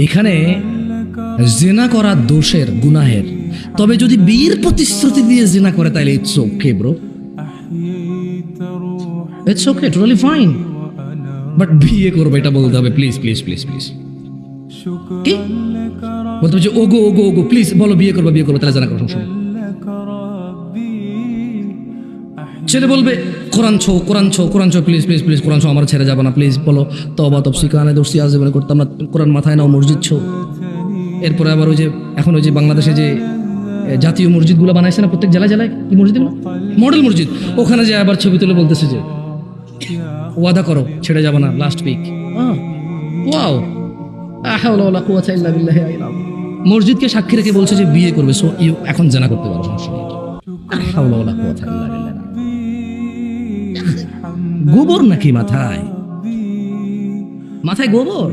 এখানে জিনা করা দোষের গুনাহের, তবে যদি বিয়ের প্রতিশ্রুতি দিয়ে জিনা করে তাহলে it's okay bro, it's okay, totally fine. But বিয়ে করবে এটা বলতে হবে, প্লিজ প্লিজ প্লিজ প্লিজ। কি বলতে হবে যে ওগো ওগো ওগো প্লিজ বলো বিয়ে করবো বিয়ে করবো, তাহলে জানা করো সমস্যা নেই। ছেলে বলবে কোরআন ছো কোরআন ছো কোরআন ছো প্লিজ প্লিজ প্লিজ কোরআন ছো, আমার ছেড়ে যাবে না প্লিজ বলো, তওবা তফসি কানে দর্শি আজীবনে করতাম না, কোরআন মাথায় নাও মসজিদ ছো। এরপরে আবার ওই যে এখন ওই যে বাংলাদেশে যে জাতীয় মসজিদগুলো বানাইছে না প্রত্যেক জেলায় জেলায়, কি মসজিদ, মডেল মসজিদ, ওখানে যে আবার ছবি তুলে বলতেছে যে ওয়াদা করো ছেড়ে যাবে না লাস্ট উইক। ওয়াও, মসজিদকে সাক্ষী রেখে বলছে যে বিয়ে করবে, সো ইউ এখন জানা করতে পারো, সমস্যা নেই। গোবর নাকি মাথায়, মাথায় গোবর।